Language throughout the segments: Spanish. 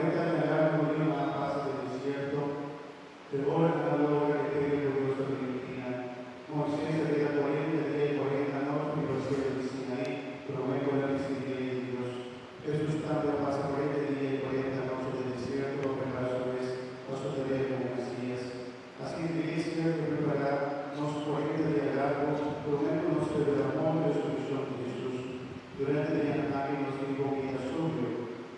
40 años murieron a la paz del desierto, Débora en la logra que tiene gloriosa Argentina, Moisés había 40 días y 40 noches y los cielos de Sinaí, prometió la misericordia de Dios. Jesús también pasa 40 días y 40 noches del desierto, pero a su vez pasó tarea como Mesías. Así la iglesia que preparar los 40 días largos, prométenos del amor y resurrección de Jesús. Durante el ataque nos dijo que era sobrio,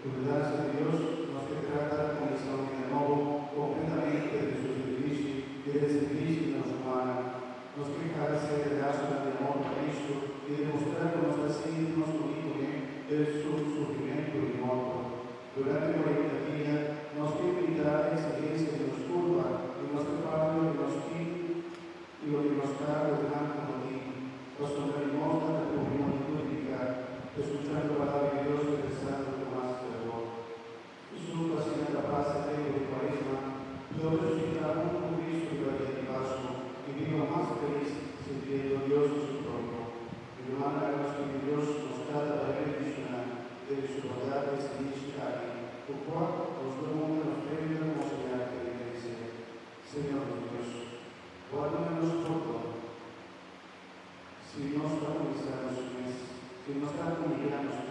gracias a Dios nos que trata con esa de nuevo completamente de su servicio y del servicio de los humanos. Nos que hacer el lazo de amor a Cristo y demostrar con nuestras símbolos de su sufrimiento y muerto. Durante 40 días nos que invitar a la exigencia de los curva y nos prepara de los y lo que nos da el gran comodín. Nos sometimos a la comunión litúrgica, escuchando la palabra de Dios y rezando con más fervor. Jesús, haciendo la paz de Dios de Cuaresma, lo resucitamos con Cristo y la vida de Pascua, y viva más feliz, sirviendo a Dios en su trono. Y hermana, que Dios nos da la bendición de su bondad y significado, por cual los domingos nos premian como señal de la iglesia. Señor Dios, guárdanos por todo. Si nos organizamos si nos comunicamos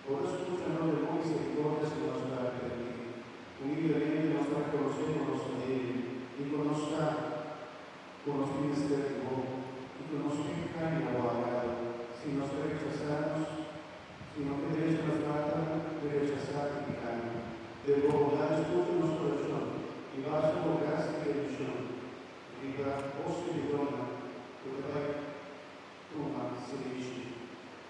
por escucharnos de muy misericordia se nos da permitir. Humildemente nos reconocemos a Él y conozca con los ministerios y con los que caen abogado. Si nos rechazamos, si no queréis nos tratan de rechazar y caen. De bondad escucha nuestro corazón y vas a gracia y bendición. Viva, voz y dona, tu toma, servicio.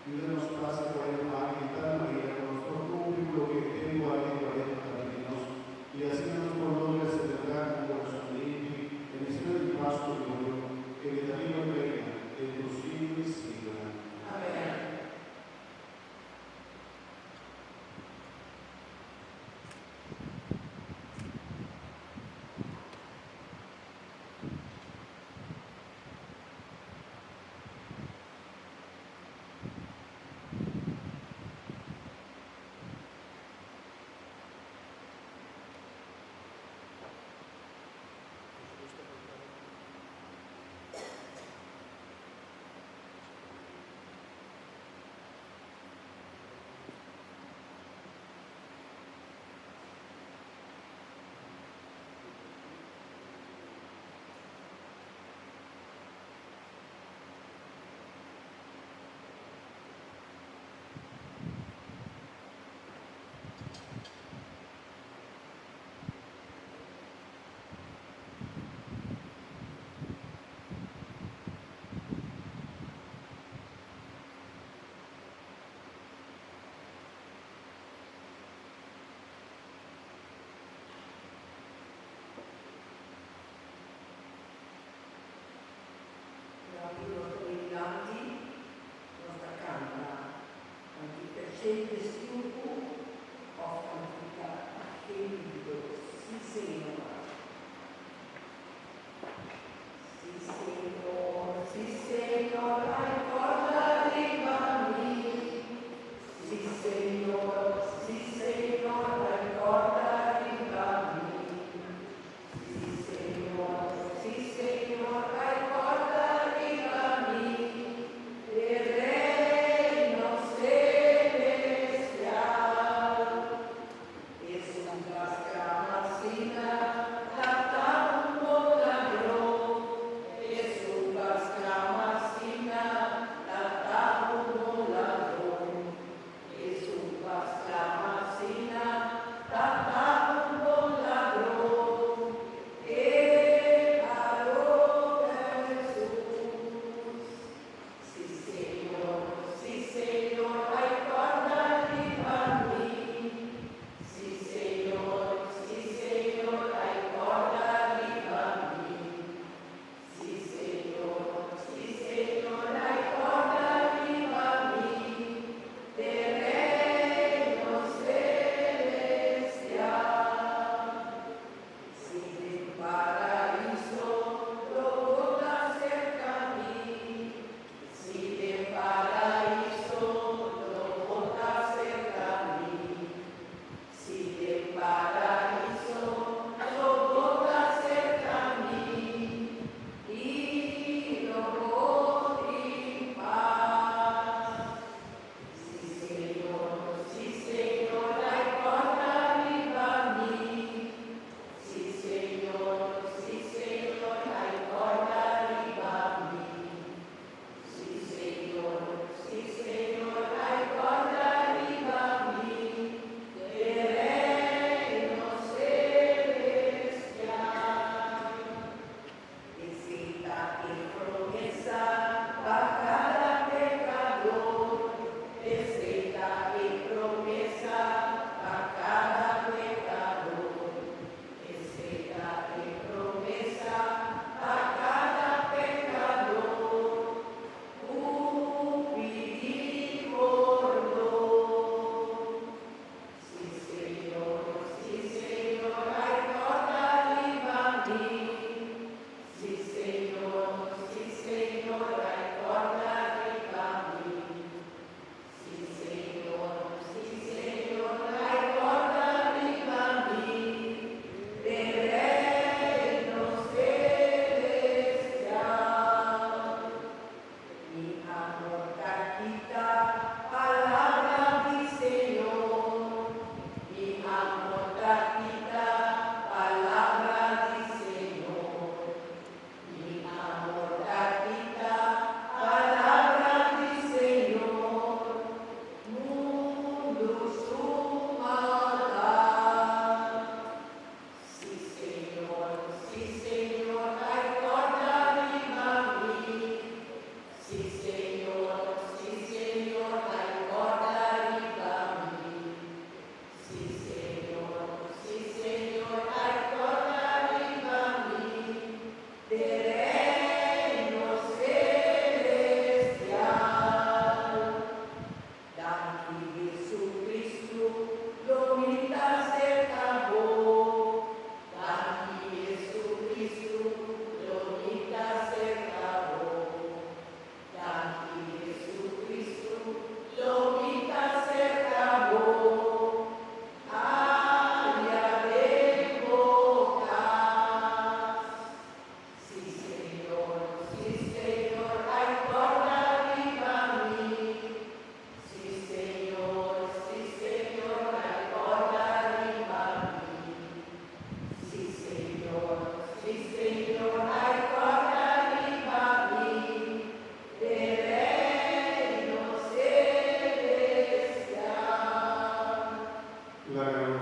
Ayúdanos paz por el mal y tal manera que nos procure lo que tengo a él para caminos y así nos prolonga celebrar un corazón limpio en el cielo de Pascua y gloria que le daría reina en los siglos y siglos. Amén.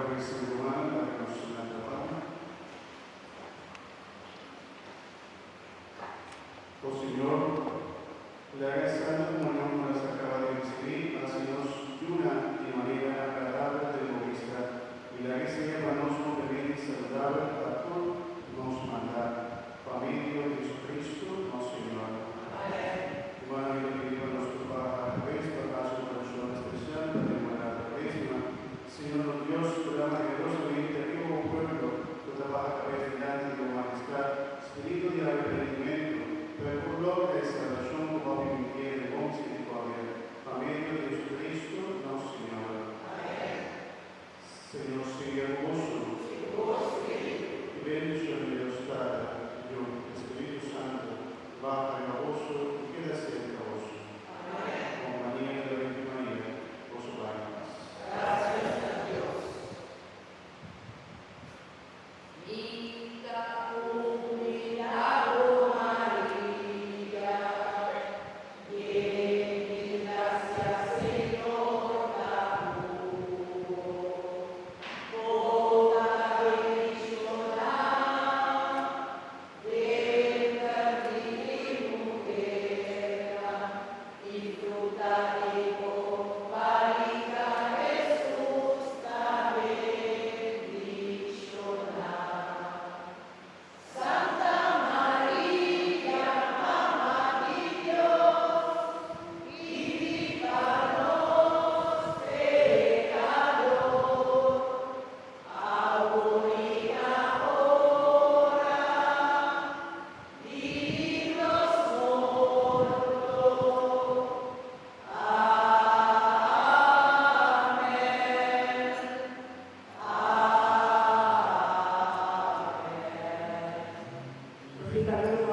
Virgen Romana, la que nos atrapamos. Oh Señor, la santa comunión nos acaba de recibir, haznos una y manera agradable de nuestra, y la iglesia para nosotros de saludable a todos nos manda. Familia de Jesucristo, no Señor. Amén. Igual le pedimos a nuestro Padre, para su oración especial, para demorar la misma. Señor Dios, programa generosamente a todo pueblo, que trabaja a través de la majestad, espíritu de arrepentimiento, pero por lo que es la razón como vivir de buen misericordia. Familia de Jesucristo, no Señor. Amén. Señor, sigue gozo. Y bendición de Dios Padre, Dios, Espíritu Santo, baja en gozo y queda siempre gozo. Amén. Con María de la Virgen María, gozo para paz. Gracias a Dios. Gracias.